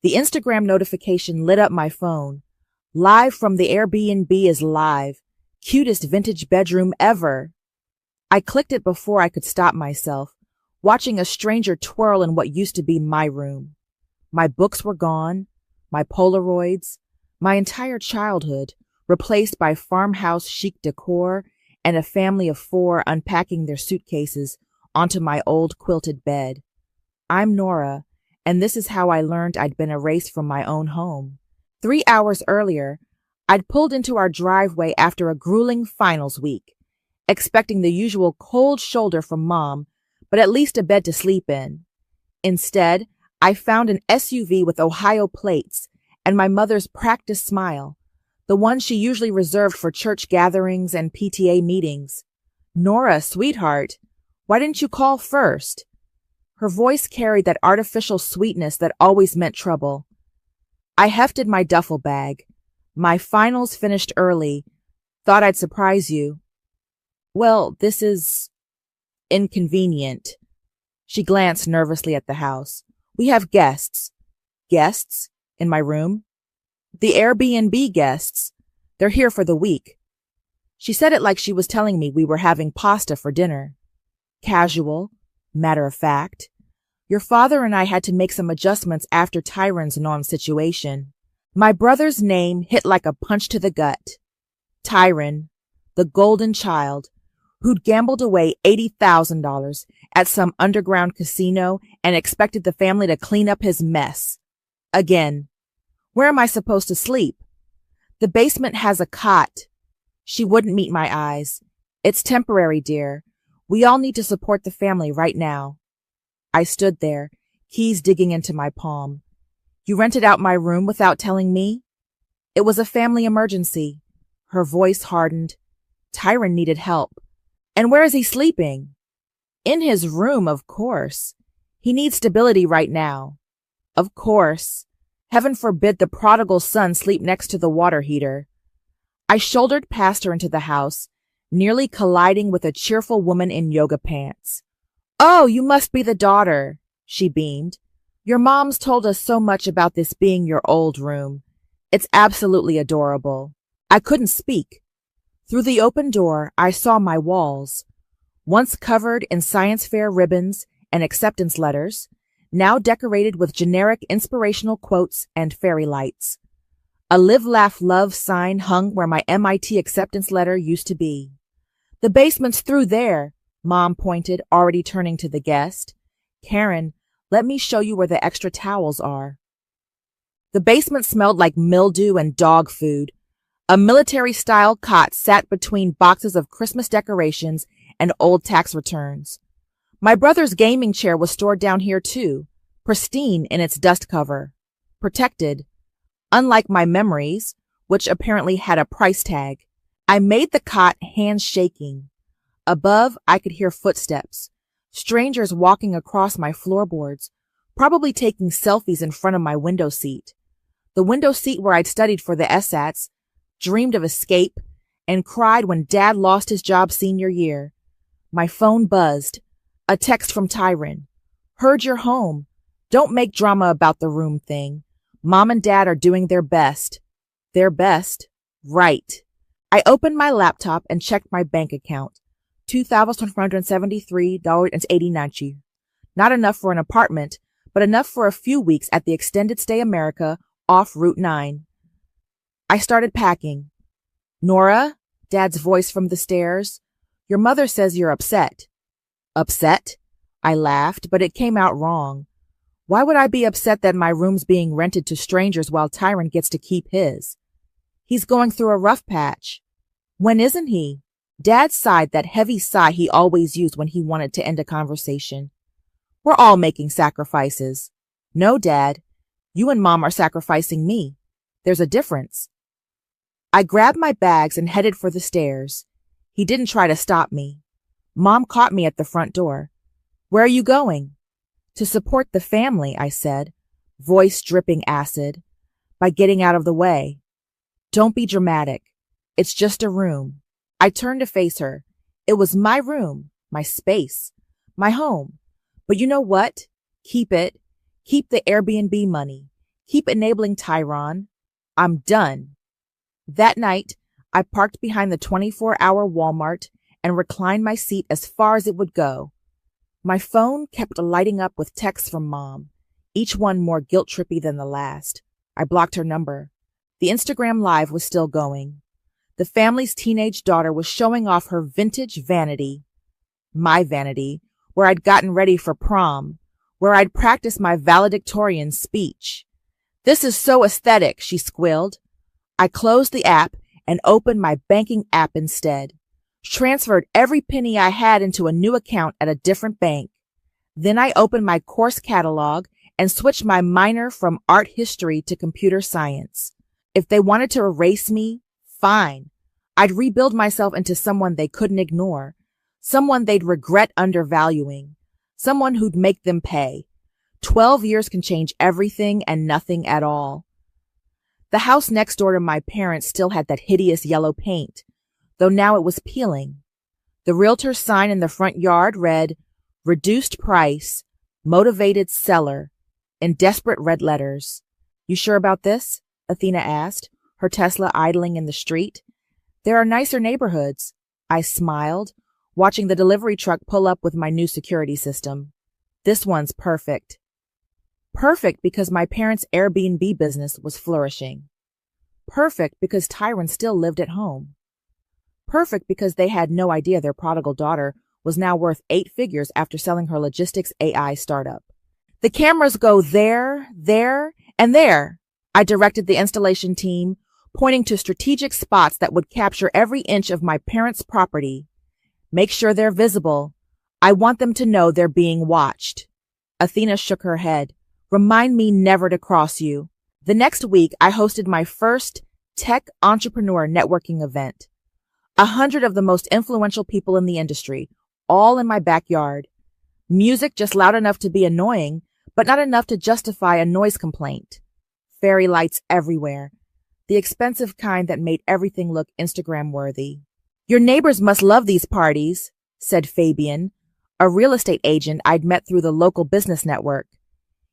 The Instagram notification lit up my phone. Live from the Airbnb is live. Cutest vintage bedroom ever. I clicked it before I could stop myself, watching a stranger twirl in what used to be my room. My books were gone, my Polaroids, my entire childhood, replaced by farmhouse chic decor and a family of 4 unpacking their suitcases onto my old quilted bed. I'm Nora, and this is how I learned I'd been erased from my own home. 3 hours earlier, I'd pulled into our driveway after a grueling finals week, expecting the usual cold shoulder from Mom, but at least a bed to sleep in. Instead, I found an SUV with Ohio plates and my mother's practiced smile, the one she usually reserved for church gatherings and PTA meetings. "Nora, sweetheart, why didn't you call first?" Her voice carried that artificial sweetness that always meant trouble. I hefted my duffel bag. My finals finished early. Thought I'd surprise you. "Well, this is inconvenient." She glanced nervously at the house. "We have guests." "Guests? In my room?" "The Airbnb guests. They're here for the week." She said it like she was telling me we were having pasta for dinner. Casual, matter of fact. "Your father and I had to make some adjustments after Tyron's non-situation." My brother's name hit like a punch to the gut. Tyron, the golden child, who'd gambled away $80,000 at some underground casino and expected the family to clean up his mess. Again. Where am I supposed to sleep? "The basement has a cot." She wouldn't meet my eyes. "It's temporary, dear. We all need to support the family right now." I stood there, keys digging into my palm. "You rented out my room without telling me?" "It was a family emergency." Her voice hardened. "Tyron needed help." "And where is he sleeping?" "In his room, of course. He needs stability right now." "Of course. Heaven forbid the prodigal son sleep next to the water heater." I shouldered past her into the house, nearly colliding with a cheerful woman in yoga pants. "Oh, you must be the daughter," she beamed. "Your mom's told us so much about this being your old room. It's absolutely adorable." I couldn't speak. Through the open door, I saw my walls, once covered in science fair ribbons and acceptance letters, now decorated with generic inspirational quotes and fairy lights. A Live, Laugh, Love sign hung where my MIT acceptance letter used to be. "The basement's through there," Mom pointed, already turning to the guest. "Karen, let me show you where the extra towels are." The basement smelled like mildew and dog food. A military-style cot sat between boxes of Christmas decorations and old tax returns. My brother's gaming chair was stored down here too, pristine in its dust cover. Protected. Unlike my memories, which apparently had a price tag. I made the cot hands shaking. Above, I could hear footsteps. Strangers walking across my floorboards, probably taking selfies in front of my window seat. The window seat where I'd studied for the SATs, dreamed of escape, and cried when Dad lost his job senior year. My phone buzzed. A text from Tyron. "Heard you're home. Don't make drama about the room thing. Mom and Dad are doing their best." Their best? Right. I opened my laptop and checked my bank account. $2,473.89. Not enough for an apartment, but enough for a few weeks at the Extended Stay America off Route 9. I started packing. "Nora," Dad's voice from the stairs, "your mother says you're upset." "Upset?" I laughed, but it came out wrong. Why would I be upset that my room's being rented to strangers while Tyron gets to keep his? He's going through a rough patch. When isn't he? Dad sighed that heavy sigh he always used when he wanted to end a conversation. "We're all making sacrifices." "No, Dad. You and Mom are sacrificing me. There's a difference." I grabbed my bags and headed for the stairs. He didn't try to stop me. Mom caught me at the front door. "Where are you going?" "To support the family," I said, voice dripping acid, "by getting out of the way." "Don't be dramatic. It's just a room." I turned to face her. It was my room, my space, my home. But you know what? Keep it. Keep the Airbnb money. Keep enabling Tyron. I'm done. That night, I parked behind the 24-hour Walmart and reclined my seat as far as it would go. My phone kept lighting up with texts from Mom, each one more guilt-trippy than the last. I blocked her number. The Instagram Live was still going. The family's teenage daughter was showing off her vintage vanity. My vanity, where I'd gotten ready for prom, where I'd practiced my valedictorian speech. This is so aesthetic, she squealed. I closed the app and opened my banking app instead. Transferred every penny I had into a new account at a different bank. Then I opened my course catalog and switched my minor from art history to computer science. If they wanted to erase me, fine. I'd rebuild myself into someone they couldn't ignore, someone they'd regret undervaluing, someone who'd make them pay. 12 years can change everything and nothing at all. The house next door to my parents still had that hideous yellow paint, though now it was peeling. The realtor's sign in the front yard read, "Reduced price, motivated seller," in desperate red letters. You sure about this? Athena asked, her Tesla idling in the street. There are nicer neighborhoods. I smiled, watching the delivery truck pull up with my new security system. This one's perfect. Perfect because my parents' Airbnb business was flourishing. Perfect because Tyron still lived at home. Perfect because they had no idea their prodigal daughter was now worth 8 figures after selling her logistics AI startup. The cameras go there, and there. I directed the installation team, pointing to strategic spots that would capture every inch of my parents' property. Make sure they're visible. I want them to know they're being watched. Athena shook her head. Remind me never to cross you. The next week, I hosted my first tech entrepreneur networking event. 100 of the most influential people in the industry, all in my backyard. Music just loud enough to be annoying, but not enough to justify a noise complaint. Fairy lights everywhere, the expensive kind that made everything look Instagram-worthy. Your neighbors must love these parties, said Fabian, a real estate agent I'd met through the local business network.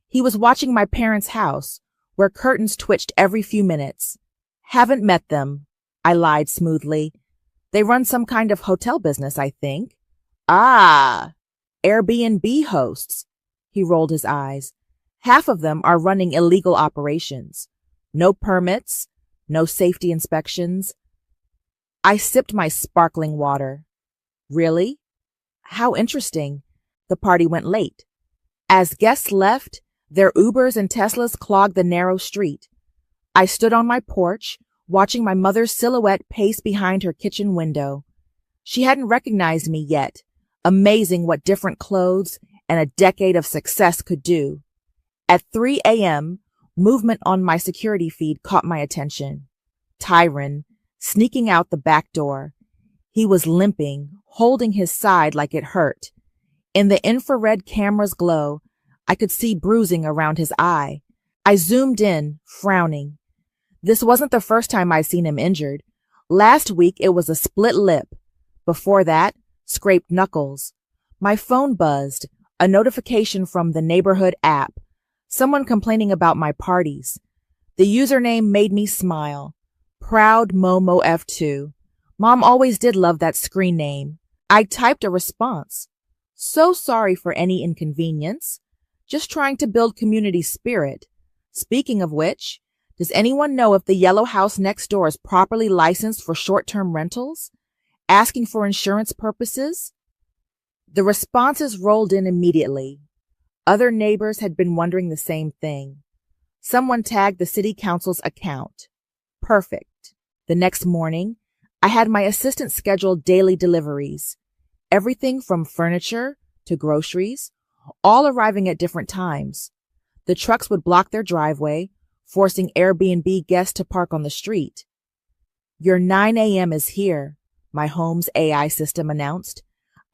He was watching my parents' house, where curtains twitched every few minutes. Haven't met them, I lied smoothly. They run some kind of hotel business, I think. Ah, Airbnb hosts. He rolled his eyes. Half of them are running illegal operations. No permits, no safety inspections. I sipped my sparkling water. Really? How interesting. The party went late. As guests left, their Ubers and Teslas clogged the narrow street. I stood on my porch, watching my mother's silhouette pace behind her kitchen window. She hadn't recognized me yet. Amazing what different clothes and a decade of success could do. At 3 a.m., movement on my security feed caught my attention. Tyron, sneaking out the back door. He was limping, holding his side like it hurt. In the infrared camera's glow, I could see bruising around his eye. I zoomed in, frowning. This wasn't the first time I'd seen him injured. Last week, it was a split lip. Before that, scraped knuckles. My phone buzzed, a notification from the neighborhood app. Someone complaining about my parties. The username made me smile. Proud Momo F2. Mom always did love that screen name. I typed a response. So sorry for any inconvenience. Just trying to build community spirit. Speaking of which, does anyone know if the yellow house next door is properly licensed for short-term rentals? Asking for insurance purposes? The responses rolled in immediately. Other neighbors had been wondering the same thing. Someone tagged the city council's account. Perfect. The next morning, I had my assistant schedule daily deliveries. Everything from furniture to groceries, all arriving at different times. The trucks would block their driveway, forcing Airbnb guests to park on the street. Your 9 a.m. is here, my home's AI system announced.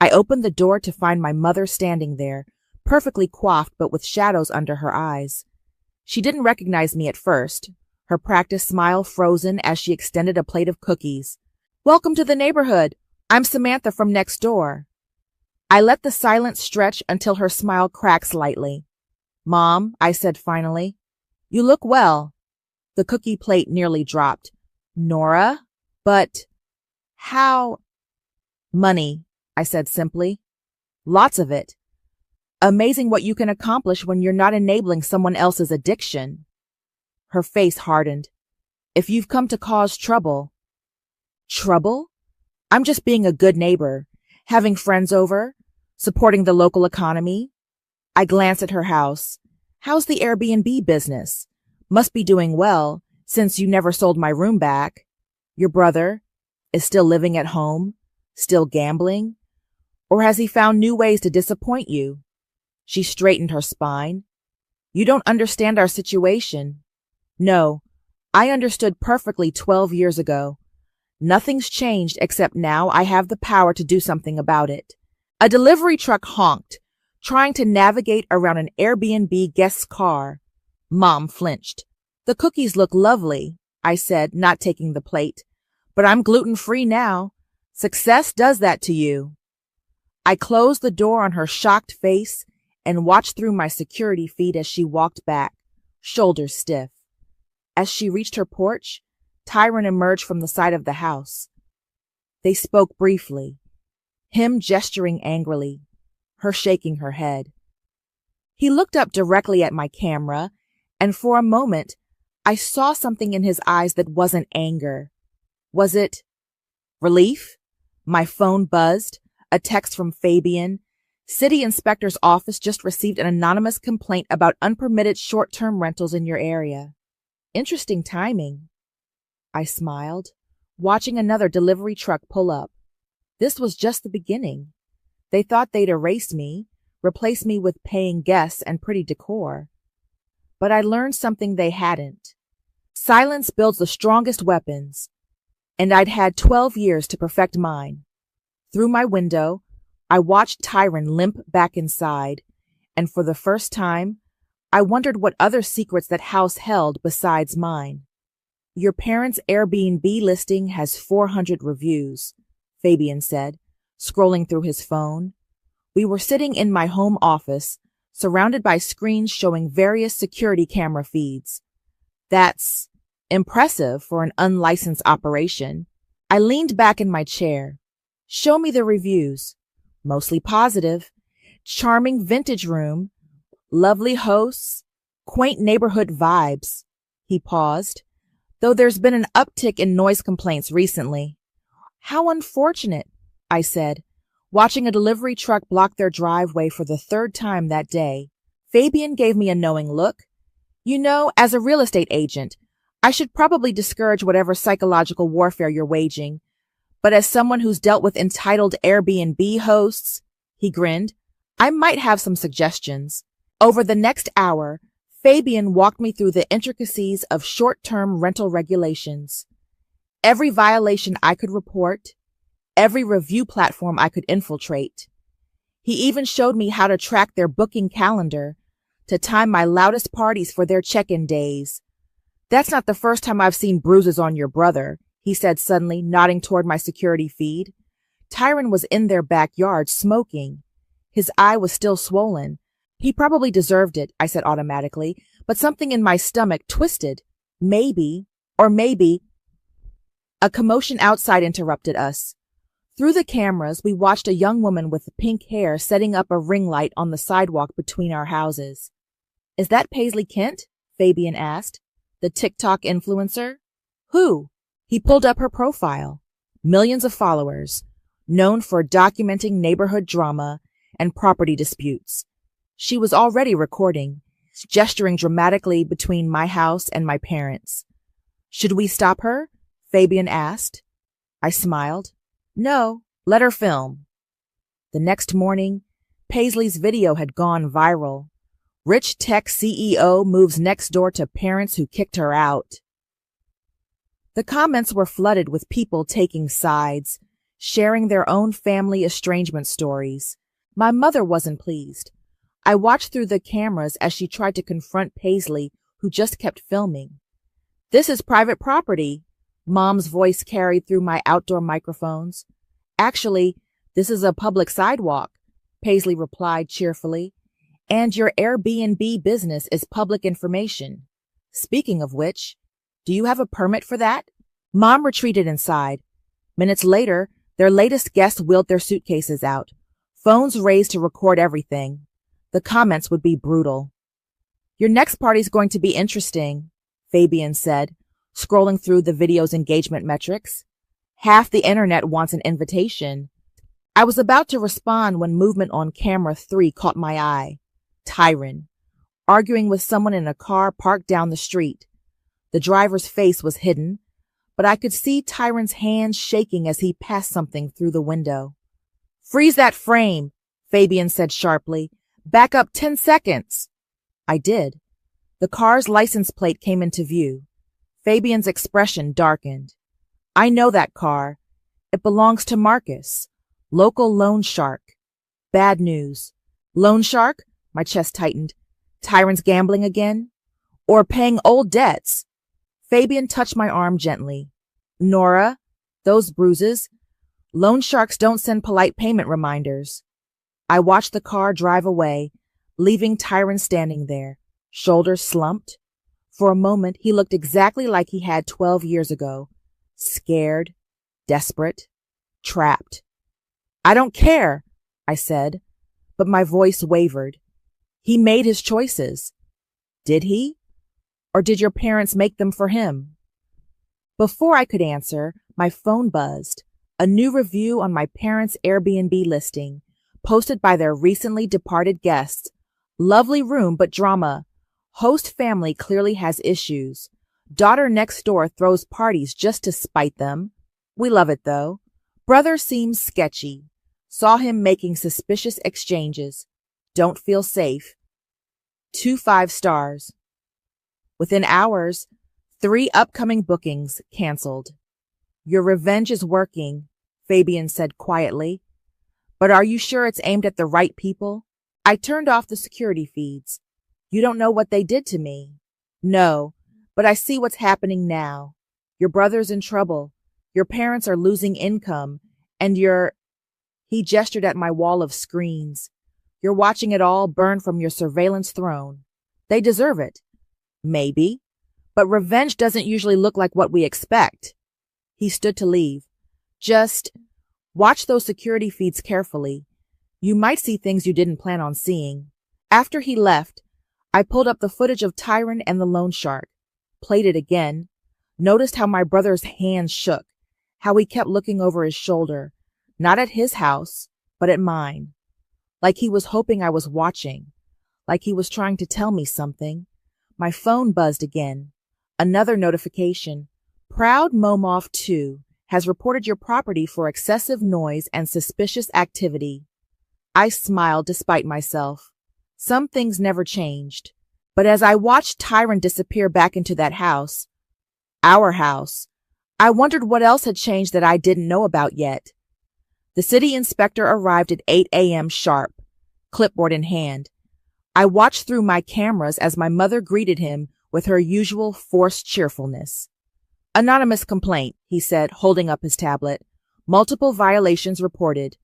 I opened the door to find my mother standing there, perfectly coiffed but with shadows under her eyes. She didn't recognize me at first, her practiced smile frozen as she extended a plate of cookies. Welcome to the neighborhood. I'm Samantha from next door. I let the silence stretch until her smile cracked slightly. Mom, I said finally. You look well. The cookie plate nearly dropped. Nora? But how? Money, I said simply. Lots of it. Amazing what you can accomplish when you're not enabling someone else's addiction. Her face hardened. If you've come to cause trouble. Trouble? I'm just being a good neighbor, having friends over, supporting the local economy. I glanced at her house. How's the Airbnb business? Must be doing well, since you never sold my room back. Your brother is still living at home, still gambling? Or has he found new ways to disappoint you? She straightened her spine. You don't understand our situation. No, I understood perfectly 12 years ago. Nothing's changed except now I have the power to do something about it. A delivery truck honked, trying to navigate around an Airbnb guest's car. Mom flinched. The cookies look lovely, I said, not taking the plate. But I'm gluten-free now. Success does that to you. I closed the door on her shocked face and watched through my security feed as she walked back, shoulders stiff. As she reached her porch, Tyron emerged from the side of the house. They spoke briefly, him gesturing angrily, her shaking her head. He looked up directly at my camera, and for a moment, I saw something in his eyes that wasn't anger. Was it relief? My phone buzzed, a text from Fabian. City Inspector's office just received an anonymous complaint about unpermitted short-term rentals in your area. Interesting timing. I smiled, watching another delivery truck pull up. This was just the beginning. They thought they'd erase me, replace me with paying guests and pretty decor. But I learned something they hadn't. Silence builds the strongest weapons, and I'd had 12 years to perfect mine. Through my window, I watched Tyron limp back inside, and for the first time, I wondered what other secrets that house held besides mine. Your parents' Airbnb listing has 400 reviews, Fabian said, scrolling through his phone. We were sitting in my home office, surrounded by screens showing various security camera feeds. That's impressive for an unlicensed operation. I leaned back in my chair. Show me the reviews. Mostly positive. Charming vintage room. Lovely hosts. Quaint neighborhood vibes. He paused. Though there's been an uptick in noise complaints recently. How unfortunate, I said, watching a delivery truck block their driveway for the third time that day. Fabian gave me a knowing look. You know, as a real estate agent, I should probably discourage whatever psychological warfare you're waging. But as someone who's dealt with entitled Airbnb hosts, he grinned, I might have some suggestions. Over the next hour, Fabian walked me through the intricacies of short-term rental regulations. Every violation I could report, every review platform I could infiltrate. He even showed me how to track their booking calendar, to time my loudest parties for their check-in days. That's not the first time I've seen bruises on your brother, he said suddenly, nodding toward my security feed. Tyron was in their backyard smoking. His eye was still swollen. He probably deserved it, I said automatically, but something in my stomach twisted. Maybe. A commotion outside interrupted us. Through the cameras, we watched a young woman with pink hair setting up a ring light on the sidewalk between our houses. Is that Paisley Kent? Fabian asked. The TikTok influencer? Who? He pulled up her profile. Millions of followers, known for documenting neighborhood drama and property disputes. She was already recording, gesturing dramatically between my house and my parents. Should we stop her? Fabian asked. I smiled. No, let her film. The next morning, Paisley's video had gone viral. Rich tech CEO moves next door to parents who kicked her out. The comments were flooded with people taking sides, sharing their own family estrangement stories. My mother wasn't pleased. I watched through the cameras as she tried to confront Paisley, who just kept filming. This is private property, Mom's voice carried through my outdoor microphones. Actually, this is a public sidewalk, Paisley replied cheerfully. And your Airbnb business is public information. Speaking of which, do you have a permit for that? Mom retreated inside. Minutes later, their latest guests wheeled their suitcases out, phones raised to record everything. The comments would be brutal. Your next party's going to be interesting, Fabian said, scrolling through the video's engagement metrics. Half the internet wants an invitation. I was about to respond when movement on camera 3 caught my eye. Tyron, arguing with someone in a car parked down the street. The driver's face was hidden, but I could see Tyron's hands shaking as he passed something through the window. Freeze that frame, Fabian said sharply. Back up 10 seconds. I did. The car's license plate came into view. Fabian's expression darkened. I know that car. It belongs to Marcus, local loan shark. Bad news. Loan shark? My chest tightened. Tyron's gambling again? Or paying old debts? Fabian touched my arm gently. Nora, those bruises. Loan sharks don't send polite payment reminders. I watched the car drive away, leaving Tyron standing there, shoulders slumped. For a moment, he looked exactly like he had 12 years ago. Scared, desperate, trapped. I don't care, I said, but my voice wavered. He made his choices. Did he? Or did your parents make them for him? Before I could answer, my phone buzzed. A new review on my parents' Airbnb listing, posted by their recently departed guests. Lovely room, but drama. Host family clearly has issues. Daughter next door throws parties just to spite them. We love it, though. Brother seems sketchy. Saw him making suspicious exchanges. Don't feel safe. 2 5 stars. Within hours, 3 upcoming bookings canceled. Your revenge is working, Fabian said quietly. But are you sure it's aimed at the right people? I turned off the security feeds. You don't know what they did to me. No, but I see what's happening now. Your brother's in trouble. Your parents are losing income. And He gestured at my wall of screens. You're watching it all burn from your surveillance throne. They deserve it. Maybe. But revenge doesn't usually look like what we expect. He stood to leave. Just watch those security feeds carefully. You might see things you didn't plan on seeing. After he left, I pulled up the footage of Tyron and the loan shark, played it again, noticed how my brother's hands shook, how he kept looking over his shoulder, not at his house, but at mine. Like he was hoping I was watching, like he was trying to tell me something. My phone buzzed again. Another notification. Proud Momov 2 has reported your property for excessive noise and suspicious activity. I smiled despite myself. Some things never changed. But as I watched Tyron disappear back into that house, our house, I wondered what else had changed that I didn't know about yet. The city inspector arrived at 8 a.m. sharp, clipboard in hand. I watched through my cameras as my mother greeted him with her usual forced cheerfulness. Anonymous complaint, he said, holding up his tablet. Multiple violations reported.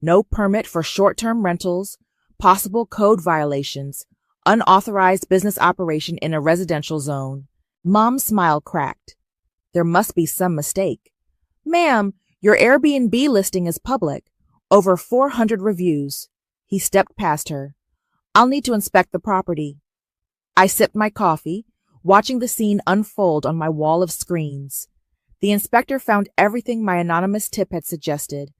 No permit for short-term rentals, possible code violations, unauthorized business operation in a residential zone. Mom's smile cracked. There must be some mistake. Ma'am, your Airbnb listing is public. Over 400 reviews. He stepped past her. I'll need to inspect the property. I sipped my coffee, watching the scene unfold on my wall of screens. The inspector found everything my anonymous tip had suggested.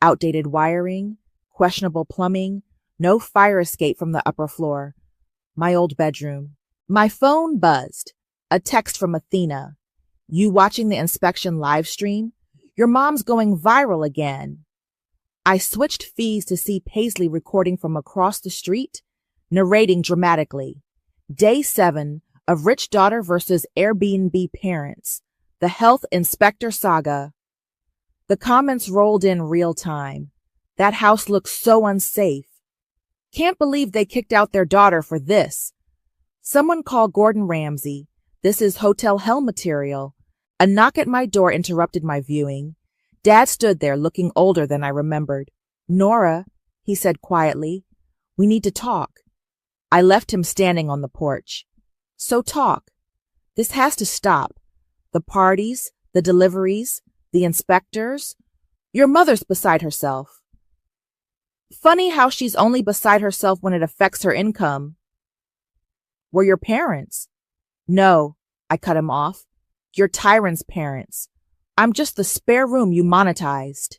Outdated wiring, questionable plumbing, no fire escape from the upper floor. My old bedroom. My phone buzzed. A text from Athena. You watching the inspection live stream? Your mom's going viral again. I switched feeds to see Paisley recording from across the street, narrating dramatically. Day 7 of Rich Daughter versus Airbnb Parents. The Health Inspector Saga. The comments rolled in real time. That house looks so unsafe. Can't believe they kicked out their daughter for this. Someone call Gordon Ramsay. This is Hotel Hell material. A knock at my door interrupted my viewing. Dad stood there looking older than I remembered. Nora, he said quietly, we need to talk. I left him standing on the porch. So talk. This has to stop. The parties, the deliveries, the inspectors. Your mother's beside herself. Funny how she's only beside herself when it affects her income. Were your parents? No, I cut him off. You're Tyron's parents. I'm just the spare room you monetized.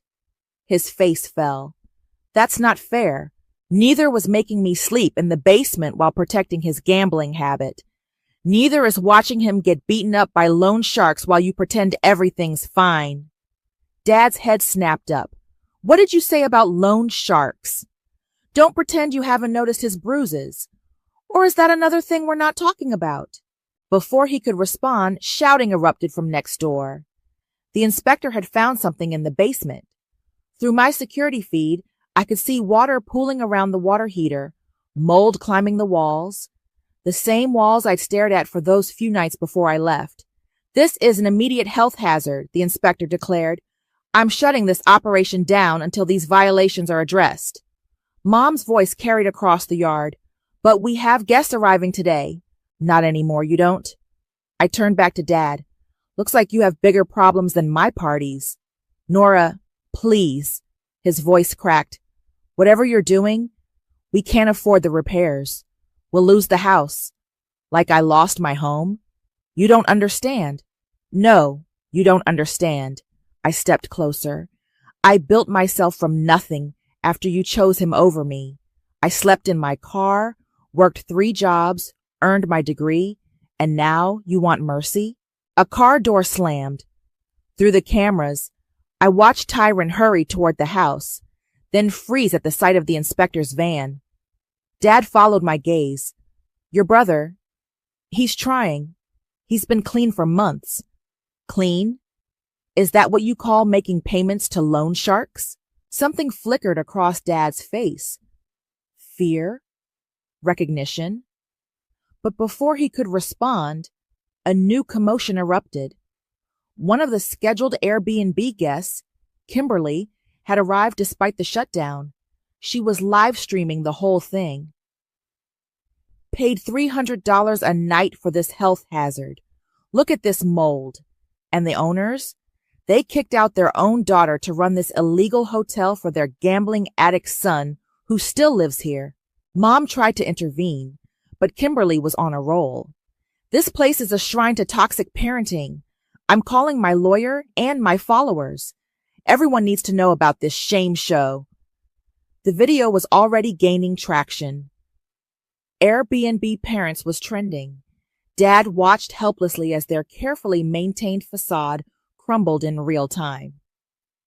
His face fell. That's not fair. Neither was making me sleep in the basement while protecting his gambling habit. Neither is watching him get beaten up by loan sharks while you pretend everything's fine. Dad's head snapped up. What did you say about loan sharks? Don't pretend you haven't noticed his bruises. Or is that another thing we're not talking about? Before he could respond, shouting erupted from next door. The inspector had found something in the basement. Through my security feed, I could see water pooling around the water heater, mold climbing the walls, the same walls I'd stared at for those few nights before I left. This is an immediate health hazard, the inspector declared. I'm shutting this operation down until these violations are addressed. Mom's voice carried across the yard. But we have guests arriving today. Not anymore, you don't. I turned back to Dad. Looks like you have bigger problems than my parties. Nora, please. His voice cracked. Whatever you're doing, we can't afford the repairs. We'll lose the house. Like I lost my home? You don't understand. No, you don't understand. I stepped closer. I built myself from nothing after you chose him over me. I slept in my car, worked 3 jobs, earned my degree, and now you want mercy? A car door slammed. Through the cameras, I watched Tyron hurry toward the house, then freeze at the sight of the inspector's van. Dad followed my gaze. Your brother, he's trying. He's been clean for months. Clean? Is that what you call making payments to loan sharks? Something flickered across Dad's face. Fear? Recognition? But before he could respond, a new commotion erupted. One of the scheduled Airbnb guests, Kimberly, had arrived despite the shutdown. She was live streaming the whole thing. Paid $300 a night for this health hazard. Look at this mold. And the owners? They kicked out their own daughter to run this illegal hotel for their gambling addict son, who still lives here. Mom tried to intervene, but Kimberly was on a roll. This place is a shrine to toxic parenting. I'm calling my lawyer and my followers. Everyone needs to know about this shame show. The video was already gaining traction. Airbnb parents was trending. Dad watched helplessly as their carefully maintained facade crumbled in real time.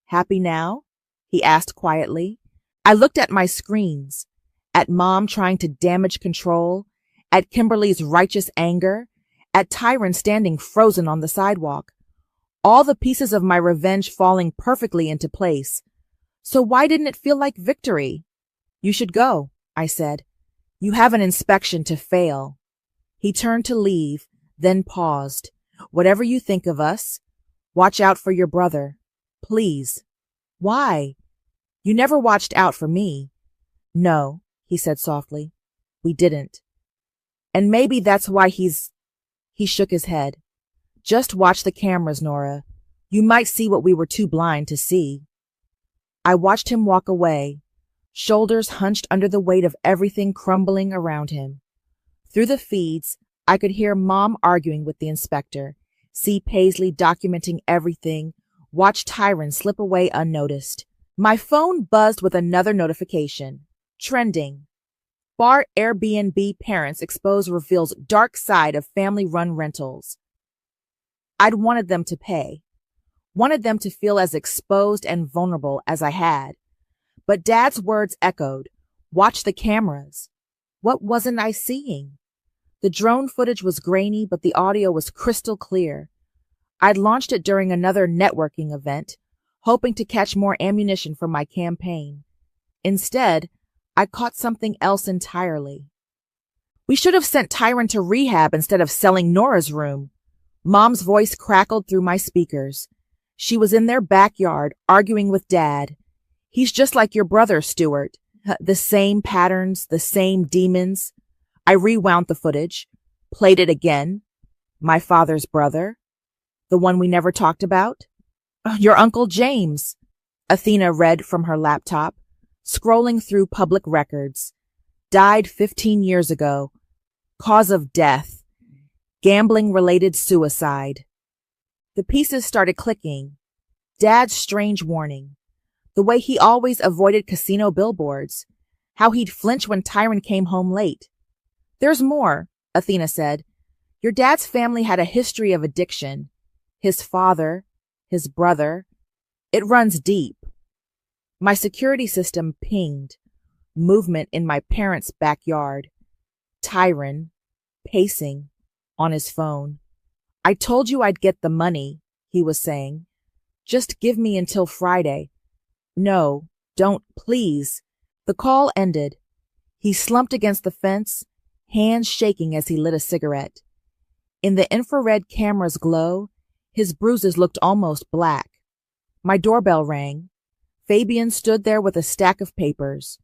Happy now? He asked quietly. I looked at my screens, at Mom trying to damage control, at Kimberly's righteous anger, at Tyron standing frozen on the sidewalk. All the pieces of my revenge falling perfectly into place. So why didn't it feel like victory? You should go, I said. You have an inspection to fail. He turned to leave, then paused. Whatever you think of us, watch out for your brother. Please. Why? You never watched out for me. No, he said softly. We didn't. And maybe that's why He shook his head. Just watch the cameras, Nora. You might see what we were too blind to see. I watched him walk away, shoulders hunched under the weight of everything crumbling around him. Through the feeds, I could hear Mom arguing with the inspector, see Paisley documenting everything, watch Tyron slip away unnoticed. My phone buzzed with another notification. Trending. Bar Airbnb parents expose reveals dark side of family-run rentals. I'd wanted them to pay. Wanted them to feel as exposed and vulnerable as I had. But Dad's words echoed. Watch the cameras. What wasn't I seeing? The drone footage was grainy, but the audio was crystal clear. I'd launched it during another networking event, hoping to catch more ammunition for my campaign. Instead, I caught something else entirely. We should have sent Tyron to rehab instead of selling Nora's room. Mom's voice crackled through my speakers. She was in their backyard, arguing with Dad. He's just like your brother, Stuart. The same patterns, the same demons. I rewound the footage, played it again. My father's brother? The one we never talked about? Your Uncle James, Athena read from her laptop, scrolling through public records. Died 15 years ago. Cause of death. Gambling-related suicide. The pieces started clicking. Dad's strange warning. The way he always avoided casino billboards. How he'd flinch when Tyron came home late. There's more, Athena said. Your dad's family had a history of addiction. His father, his brother. It runs deep. My security system pinged. Movement in my parents' backyard. Tyron, pacing, on his phone. I told you I'd get the money, he was saying. Just give me until Friday. No, don't, please. The call ended. He slumped against the fence, hands shaking as he lit a cigarette. In the infrared camera's glow, his bruises looked almost black. My doorbell rang. Fabian stood there with a stack of papers.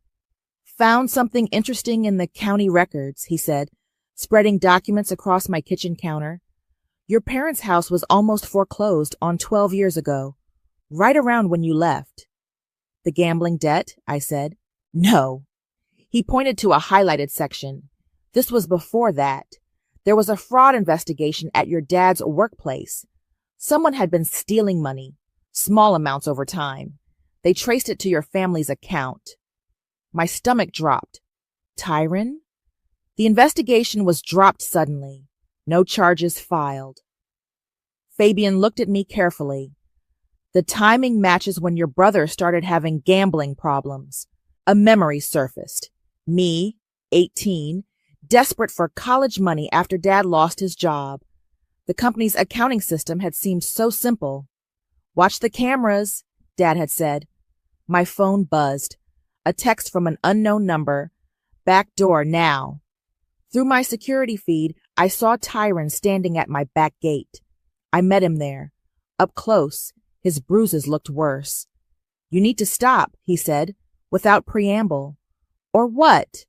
Found something interesting in the county records, he said, spreading documents across my kitchen counter. Your parents' house was almost foreclosed on 12 years ago, right around when you left. The gambling debt, I said. No. He pointed to a highlighted section. This was before that. There was a fraud investigation at your dad's workplace. Someone had been stealing money, small amounts over time. They traced it to your family's account. My stomach dropped. Tyron? The investigation was dropped suddenly. No charges filed. Fabian looked at me carefully. The timing matches when your brother started having gambling problems. A memory surfaced. Me, 18, desperate for college money after Dad lost his job. The company's accounting system had seemed so simple. Watch the cameras, Dad had said. My phone buzzed. A text from an unknown number. Back door now. Through my security feed, I saw Tyron standing at my back gate. I met him there. Up close, his bruises looked worse. You need to stop, he said, without preamble. Or what?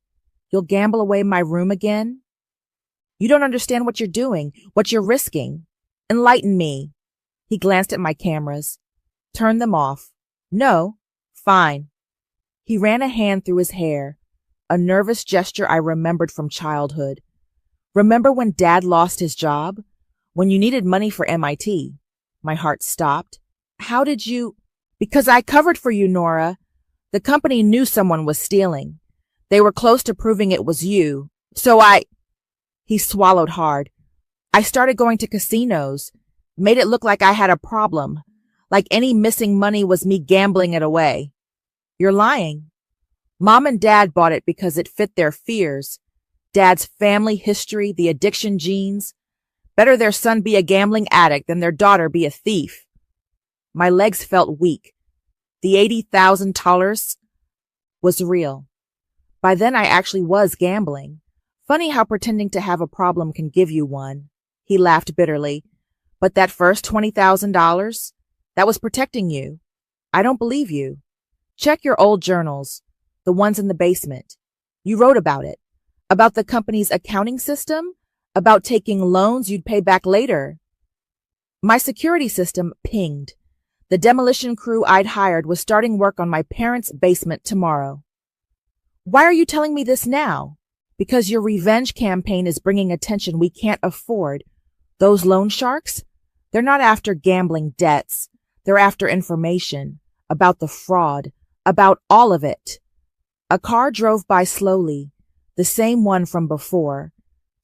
You'll gamble away my room again? You don't understand what you're doing, what you're risking. Enlighten me. He glanced at my cameras. Turn them off. No. Fine. He ran a hand through his hair, a nervous gesture I remembered from childhood. Remember when Dad lost his job? When you needed money for MIT? My heart stopped. How did you? Because I covered for you, Nora. The company knew someone was stealing. They were close to proving it was you. So He swallowed hard. I started going to casinos, made it look like I had a problem, like any missing money was me gambling it away. You're lying. Mom and Dad bought it because it fit their fears. Dad's family history, the addiction genes. Better their son be a gambling addict than their daughter be a thief. My legs felt weak. The $80,000 was real. By then I actually was gambling. Funny how pretending to have a problem can give you one. He laughed bitterly. But that first $20,000, that was protecting you. I don't believe you. Check your old journals, the ones in the basement. You wrote about it, about the company's accounting system, about taking loans you'd pay back later. My security system pinged. The demolition crew I'd hired was starting work on my parents' basement tomorrow. Why are you telling me this now? Because your revenge campaign is bringing attention we can't afford. Those loan sharks? They're not after gambling debts. They're after information about the fraud, about all of it. A car drove by slowly, the same one from before.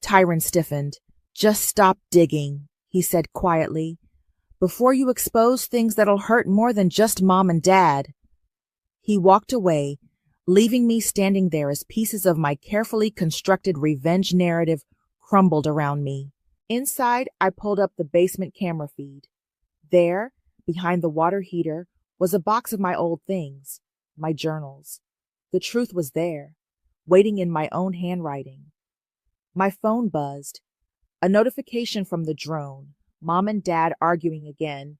Tyron stiffened. Just stop digging, he said quietly, before you expose things that'll hurt more than just Mom and Dad. He walked away, leaving me standing there as pieces of my carefully constructed revenge narrative crumbled around me. Inside, I pulled up the basement camera feed. There, behind the water heater, was a box of my old things, my journals. The truth was there, waiting in my own handwriting. My phone buzzed. A notification from the drone, Mom and Dad arguing again.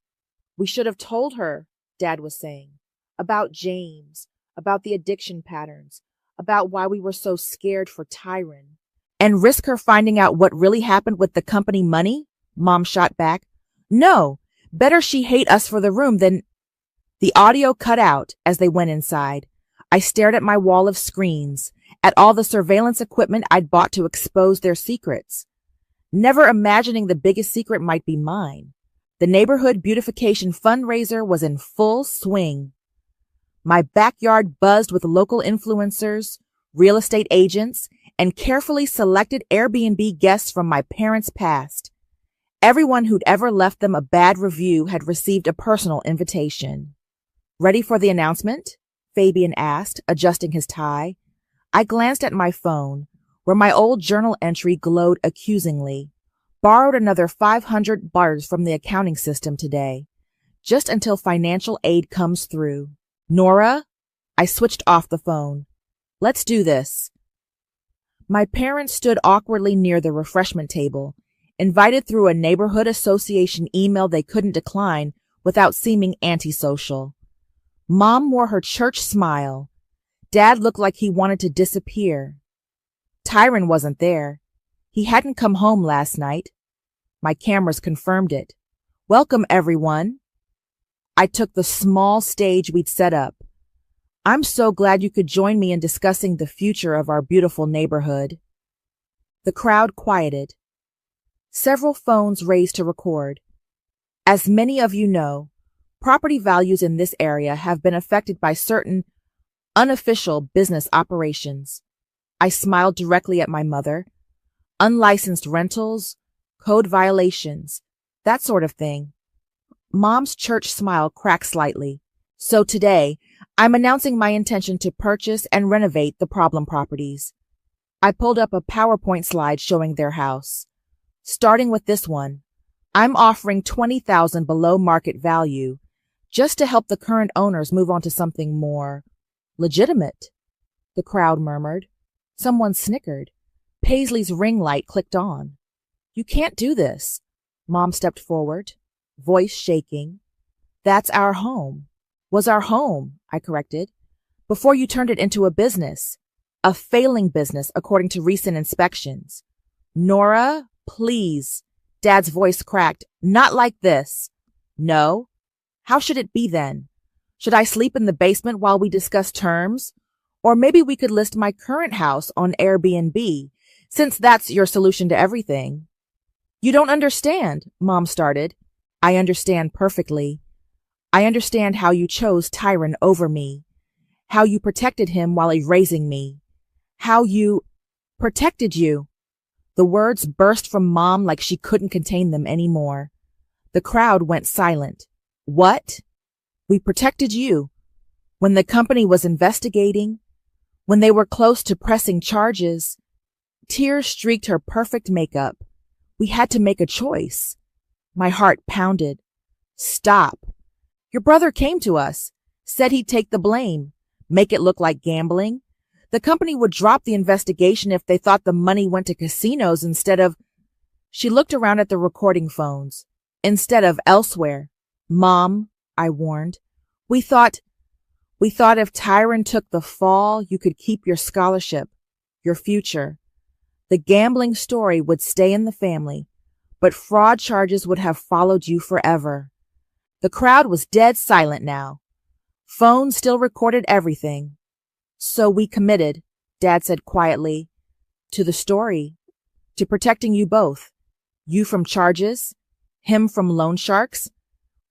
We should have told her, Dad was saying, about James, about the addiction patterns, about why we were so scared for Tyron, and risk her finding out what really happened with the company money? Mom shot back. No, better she hate us for the room than... The audio cut out as they went inside. I stared at my wall of screens, at all the surveillance equipment I'd bought to expose their secrets, never imagining the biggest secret might be mine. The neighborhood beautification fundraiser was in full swing. My backyard buzzed with local influencers, real estate agents, and carefully selected Airbnb guests from my parents' past. Everyone who'd ever left them a bad review had received a personal invitation. Ready for the announcement? Fabian asked, adjusting his tie. I glanced at my phone, where my old journal entry glowed accusingly. Borrowed another $500 from the accounting system today, just until financial aid comes through. Nora? I switched off the phone. Let's do this. My parents stood awkwardly near the refreshment table, invited through a neighborhood association email they couldn't decline without seeming antisocial. Mom wore her church smile. Dad looked like he wanted to disappear. Tyron wasn't there. He hadn't come home last night. My cameras confirmed it. Welcome, everyone. I took the small stage we'd set up. I'm so glad you could join me in discussing the future of our beautiful neighborhood. The crowd quieted. Several phones raised to record. As many of you know, property values in this area have been affected by certain unofficial business operations. I smiled directly at my mother. Unlicensed rentals, code violations, that sort of thing. Mom's church smile cracked slightly. So today, I'm announcing my intention to purchase and renovate the problem properties. I pulled up a PowerPoint slide showing their house. Starting with this one, I'm offering $20,000 below market value just to help the current owners move on to something more legitimate. The crowd murmured. Someone snickered. Paisley's ring light clicked on. You can't do this. Mom stepped forward, voice shaking. That's our home. Was our home, I corrected, before you turned it into a business. A failing business, according to recent inspections. Nora, please. Dad's voice cracked. Not like this. No. How should it be then? Should I sleep in the basement while we discuss terms? Or maybe we could list my current house on Airbnb, since that's your solution to everything. You don't understand, Mom started. I understand perfectly. I understand how you chose Tyron over me, how you protected him while erasing me, how you protected you. The words burst from Mom like she couldn't contain them anymore. The crowd went silent. What? We protected you. When the company was investigating, when they were close to pressing charges, tears streaked her perfect makeup. We had to make a choice. My heart pounded. Stop. Your brother came to us, said he'd take the blame, make it look like gambling. The company would drop the investigation if they thought the money went to casinos instead of... She looked around at the recording phones. Instead of elsewhere. Mom, I warned. We thought if Tyron took the fall, you could keep your scholarship, your future. The gambling story would stay in the family, but fraud charges would have followed you forever. The crowd was dead silent now. Phones still recorded everything. So we committed, Dad said quietly, to the story, to protecting you both. You from charges, him from loan sharks.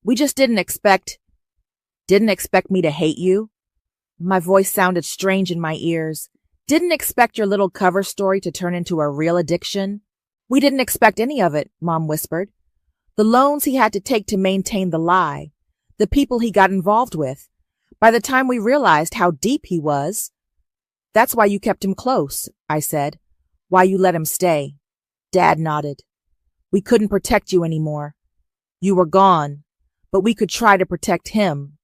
We just didn't expect me to hate you. My voice sounded strange in my ears. Didn't expect your little cover story to turn into a real addiction. We didn't expect any of it, Mom whispered. The loans he had to take to maintain the lie, the people he got involved with. By the time we realized how deep he was. That's why you kept him close, I said. Why you let him stay. Dad nodded. We couldn't protect you anymore. You were gone, but we could try to protect him.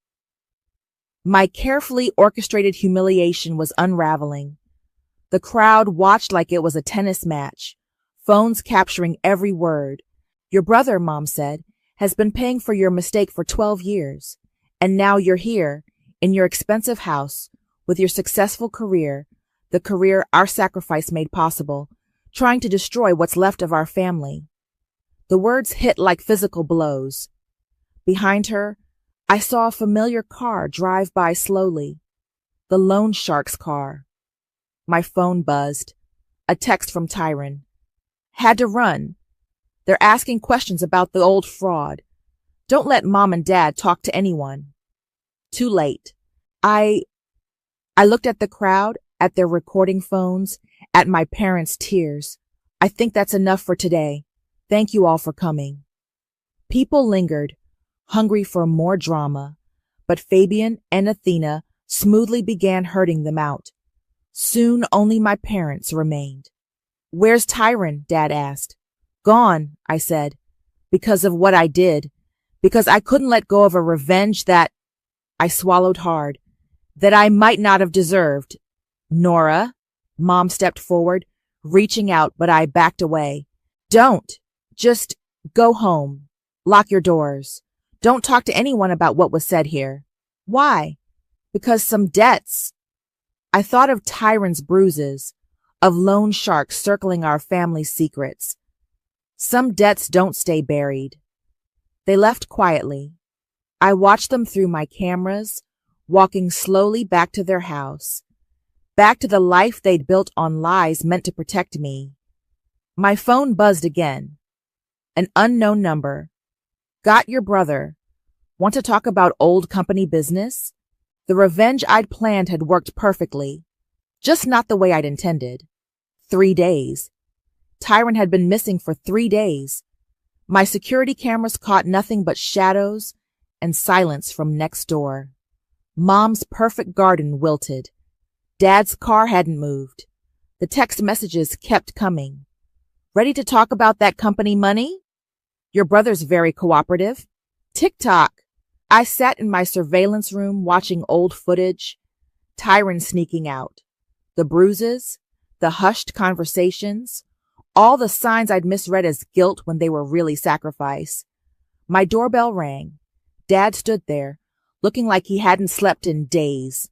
My carefully orchestrated humiliation was unraveling. The crowd watched like it was a tennis match, phones capturing every word. Your brother, Mom said, has been paying for your mistake for 12 years. And now you're here, in your expensive house, with your successful career, the career our sacrifice made possible, trying to destroy what's left of our family. The words hit like physical blows. Behind her, I saw a familiar car drive by slowly. The loan shark's car. My phone buzzed. A text from Tyron. Had to run. They're asking questions about the old fraud. Don't let Mom and Dad talk to anyone. Too late. I looked at the crowd, at their recording phones, at my parents' tears. I think that's enough for today. Thank you all for coming. People lingered, hungry for more drama, but Fabian and Athena smoothly began herding them out. Soon only my parents remained. Where's Tyron? Dad asked. Gone, I said, because of what I did, because I couldn't let go of a revenge that I swallowed hard, that I might not have deserved. Nora, Mom stepped forward, reaching out, but I backed away. Don't. Just go home. Lock your doors. Don't talk to anyone about what was said here. Why? Because some debts. I thought of Tyron's bruises, of loan sharks circling our family's secrets. Some debts don't stay buried. They left quietly. I watched them through my cameras, walking slowly back to their house, back to the life they'd built on lies meant to protect me. My phone buzzed again. An unknown number. Got your brother. Want to talk about old company business? The revenge I'd planned had worked perfectly, just not the way I'd intended. 3 days. Tyron had been missing for 3 days. My security cameras caught nothing but shadows and silence from next door. Mom's perfect garden wilted. Dad's car hadn't moved. The text messages kept coming. Ready to talk about that company money? Your brother's very cooperative. Tick-tock. I sat in my surveillance room watching old footage. Tyron sneaking out. The bruises, the hushed conversations, all the signs I'd misread as guilt when they were really sacrifice. My doorbell rang. Dad stood there, looking like he hadn't slept in days.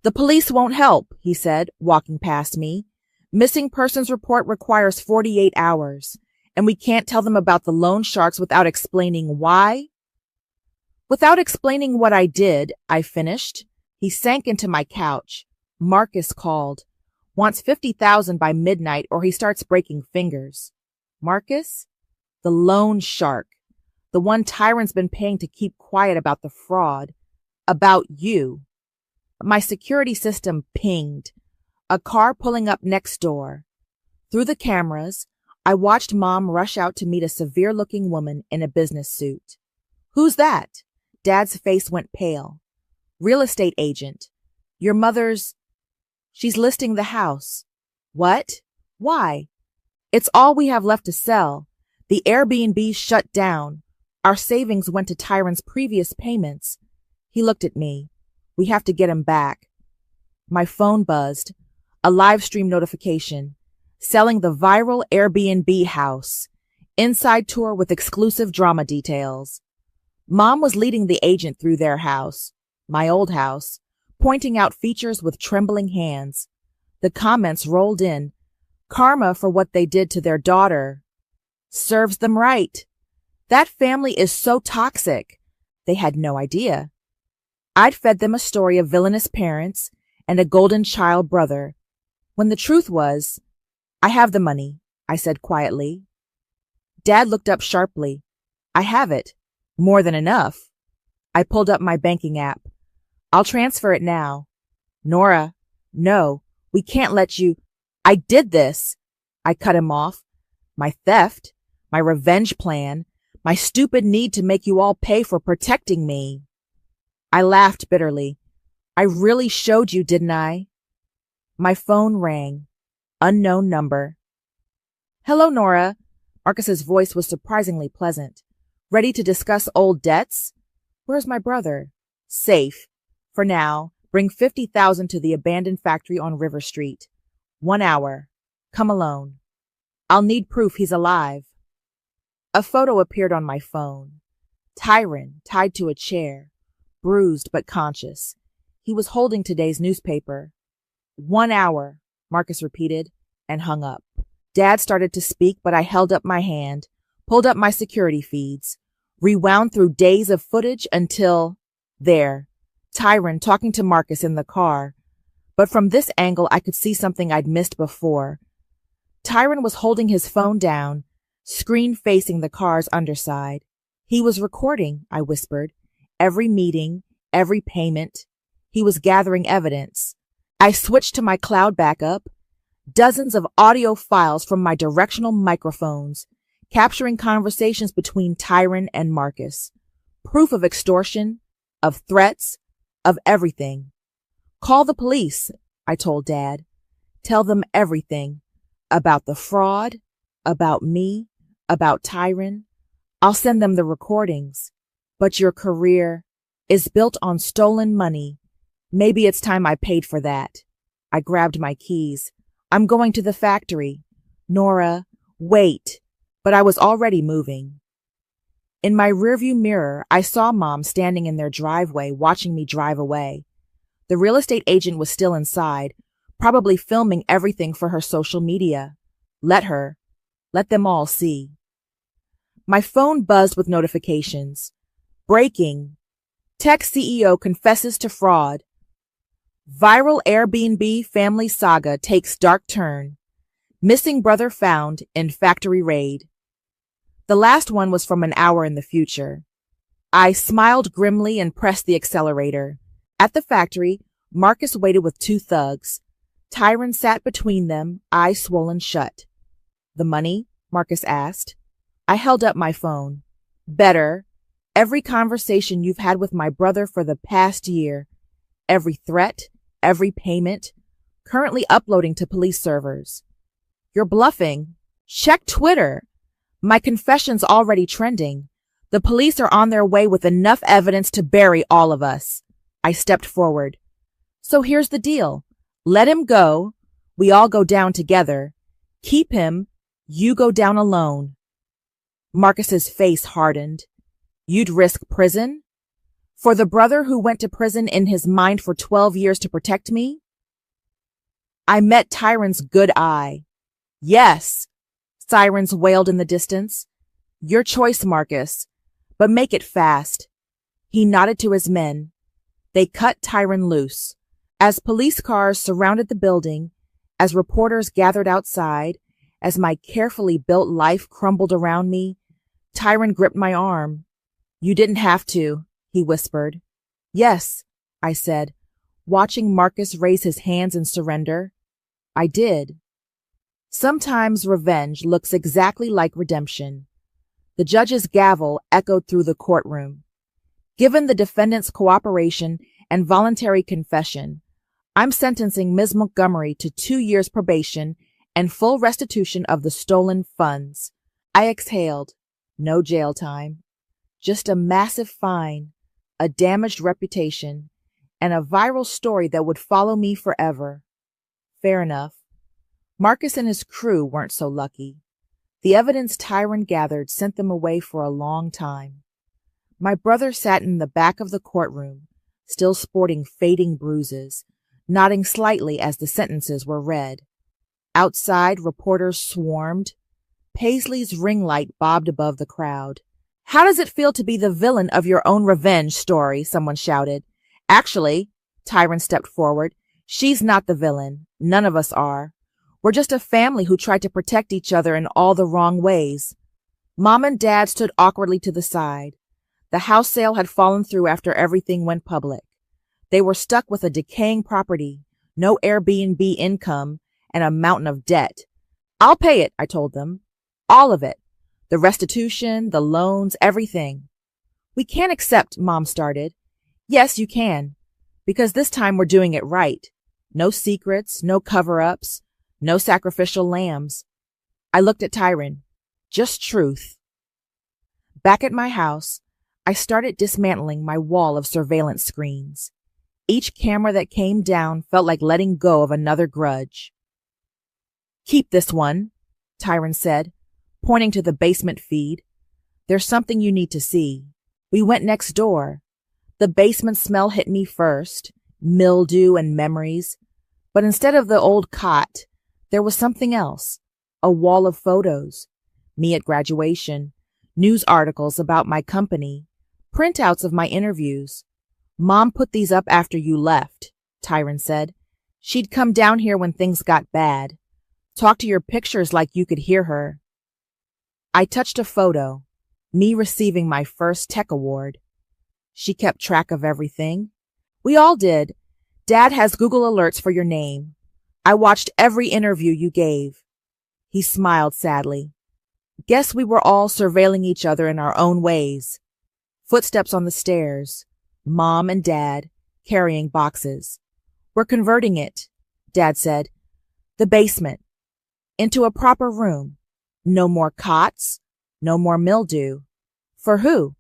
The police won't help, he said, walking past me. Missing persons report requires 48 hours, and we can't tell them about the loan sharks without explaining why. Without explaining what I did, I finished. He sank into my couch. Marcus called. Wants 50,000 by midnight or he starts breaking fingers. Marcus? The loan shark. The one Tyron's been paying to keep quiet about the fraud. About you. My security system pinged. A car pulling up next door. Through the cameras, I watched Mom rush out to meet a severe-looking woman in a business suit. Who's that? Dad's face went pale. Real estate agent. Your mother's... She's listing the house. What? Why? It's all we have left to sell. The Airbnb shut down. Our savings went to Tyron's previous payments. He looked at me. We have to get him back. My phone buzzed. A live stream notification. Selling the viral Airbnb house. Inside tour with exclusive drama details. Mom was leading the agent through their house, my old house, pointing out features with trembling hands. The comments rolled in. Karma for what they did to their daughter. Serves them right. That family is so toxic. They had no idea. I'd fed them a story of villainous parents and a golden child brother, when the truth was, I have the money, I said quietly. Dad looked up sharply. I have it. More than enough. I pulled up my banking app. I'll transfer it now. Nora, no, we can't let you. I did this. I cut him off. My theft, my revenge plan, my stupid need to make you all pay for protecting me. I laughed bitterly. I really showed you, didn't I? My phone rang. Unknown number. Hello, Nora. Marcus's voice was surprisingly pleasant. Ready to discuss old debts? Where's my brother? Safe. For now, bring 50,000 to the abandoned factory on River Street. 1 hour. Come alone. I'll need proof he's alive. A photo appeared on my phone. Tyron, tied to a chair, bruised but conscious. He was holding today's newspaper. 1 hour, Marcus repeated, and hung up. Dad started to speak, but I held up my hand, pulled up my security feeds, rewound through days of footage until, there, Tyron talking to Marcus in the car. But from this angle, I could see something I'd missed before. Tyron was holding his phone down, screen facing the car's underside. He was recording, I whispered, every meeting, every payment. He was gathering evidence. I switched to my cloud backup, dozens of audio files from my directional microphones, capturing conversations between Tyron and Marcus. Proof of extortion, of threats, of everything. Call the police, I told Dad. Tell them everything. About the fraud, about me, about Tyron. I'll send them the recordings. But your career is built on stolen money. Maybe it's time I paid for that. I grabbed my keys. I'm going to the factory. Nora, wait. But I was already moving. In my rearview mirror, I saw Mom standing in their driveway watching me drive away. The real estate agent was still inside, probably filming everything for her social media. Let her. Let them all see. My phone buzzed with notifications. Breaking. Tech CEO confesses to fraud. Viral Airbnb family saga takes dark turn. Missing brother found in factory raid. The last one was from an hour in the future. I smiled grimly and pressed the accelerator. At the factory, Marcus waited with two thugs. Tyron sat between them, eyes swollen shut. The money? Marcus asked. I held up my phone. Better. Every conversation you've had with my brother for the past year. Every threat, every payment. Currently uploading to police servers. You're bluffing. Check Twitter. My confession's already trending. The police are on their way with enough evidence to bury all of us. I stepped forward. So here's the deal. Let him go. We all go down together. Keep him. You go down alone. Marcus's face hardened. You'd risk prison? For the brother who went to prison in his mind for 12 years to protect me? I met Tyron's good eye. Yes, sirens wailed in the distance. Your choice, Marcus, but make it fast. He nodded to his men. They cut Tyron loose. As police cars surrounded the building, as reporters gathered outside, as my carefully built life crumbled around me, Tyron gripped my arm. You didn't have to, he whispered. Yes, I said, watching Marcus raise his hands in surrender. I did. Sometimes revenge looks exactly like redemption. The judge's gavel echoed through the courtroom. Given the defendant's cooperation and voluntary confession, I'm sentencing Ms. Montgomery to 2 years probation and full restitution of the stolen funds. I exhaled. No jail time. Just a massive fine, a damaged reputation, and a viral story that would follow me forever. Fair enough. Marcus and his crew weren't so lucky. The evidence Tyron gathered sent them away for a long time. My brother sat in the back of the courtroom, still sporting fading bruises, nodding slightly as the sentences were read. Outside, reporters swarmed. Paisley's ring light bobbed above the crowd. How does it feel to be the villain of your own revenge story? Someone shouted. Actually, Tyron stepped forward, she's not the villain. None of us are. We're just a family who tried to protect each other in all the wrong ways. Mom and Dad stood awkwardly to the side. The house sale had fallen through after everything went public. They were stuck with a decaying property, no Airbnb income, and a mountain of debt. I'll pay it, I told them. All of it. The restitution, the loans, everything. We can't accept, Mom started. Yes, you can. Because this time we're doing it right. No secrets, no cover-ups, no sacrificial lambs. I looked at Tyron. Just truth. Back at my house, I started dismantling my wall of surveillance screens. Each camera that came down felt like letting go of another grudge. Keep this one, Tyron said, pointing to the basement feed. There's something you need to see. We went next door. The basement smell hit me first, mildew and memories. But instead of the old cot, there was something else, a wall of photos. Me at graduation, news articles about my company, printouts of my interviews. Mom put these up after you left, Tyron said. She'd come down here when things got bad. Talk to your pictures like you could hear her. I touched a photo, me receiving my first tech award. She kept track of everything. We all did. Dad has Google alerts for your name. I watched every interview you gave. He smiled sadly. Guess we were all surveilling each other in our own ways. Footsteps on the stairs. Mom and Dad carrying boxes. We're converting it, Dad said. The basement. Into a proper room. No more cots. No more mildew. For who?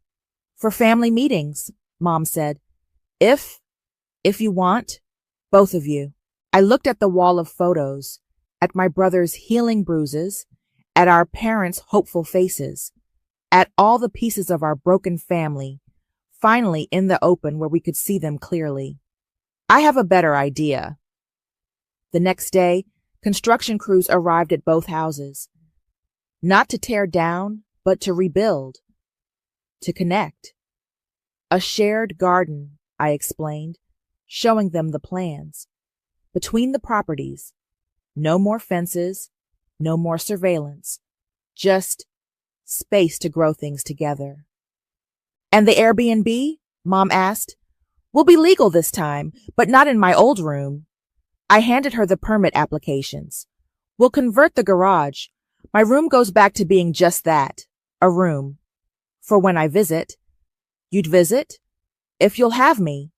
For family meetings, Mom said. If you want, both of you. I looked at the wall of photos, at my brother's healing bruises, at our parents' hopeful faces, at all the pieces of our broken family, finally in the open where we could see them clearly. I have a better idea. The next day, construction crews arrived at both houses. Not to tear down, but to rebuild. To connect. A shared garden, I explained, showing them the plans. Between the properties. No more fences, no more surveillance. Just space to grow things together. And the Airbnb? Mom asked. Will be legal this time, but not in my old room. I handed her the permit applications. We'll convert the garage. My room goes back to being just that, a room. For when I visit. You'd visit? If you'll have me.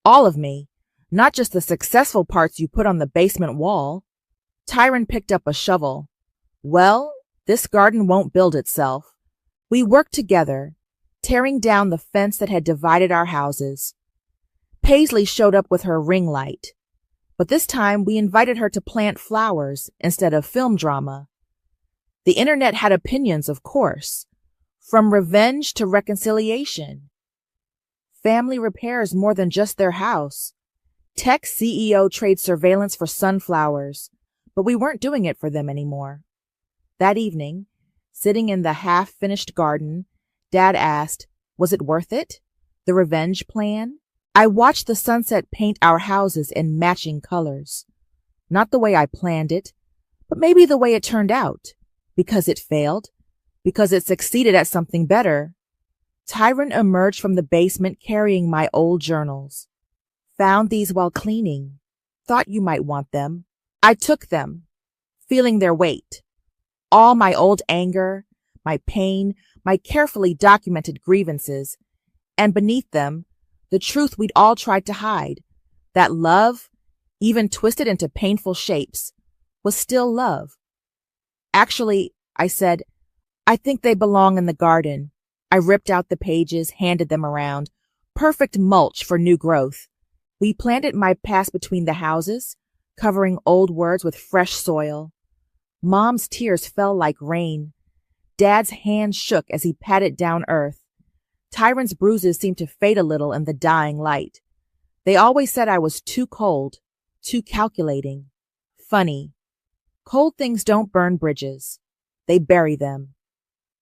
All of me. Not just the successful parts you put on the basement wall. Tyron picked up a shovel. Well, this garden won't build itself. We worked together, tearing down the fence that had divided our houses. Paisley showed up with her ring light. But this time we invited her to plant flowers instead of film drama. The internet had opinions, of course. From revenge to reconciliation. Family repairs more than just their house. Tech CEO trades surveillance for sunflowers, but we weren't doing it for them anymore. That evening, sitting in the half-finished garden, Dad asked, was it worth it? The revenge plan? I watched the sunset paint our houses in matching colors. Not the way I planned it, but maybe the way it turned out. Because it failed. Because it succeeded at something better. Tyron emerged from the basement carrying my old journals. Found these while cleaning. Thought you might want them. I took them, feeling their weight. All my old anger, my pain, my carefully documented grievances, and beneath them, the truth we'd all tried to hide, that love, even twisted into painful shapes, was still love. Actually, I said, I think they belong in the garden. I ripped out the pages, handed them around. Perfect mulch for new growth. We planted my past between the houses, covering old words with fresh soil. Mom's tears fell like rain. Dad's hand shook as he patted down earth. Tyron's bruises seemed to fade a little in the dying light. They always said I was too cold, too calculating. Funny. Cold things don't burn bridges. They bury them.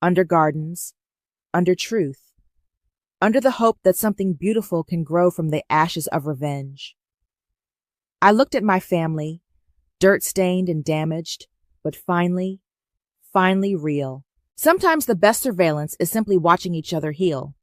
Under gardens. Under truth. Under the hope that something beautiful can grow from the ashes of revenge. I looked at my family, dirt-stained and damaged, but finally real. Sometimes the best surveillance is simply watching each other heal.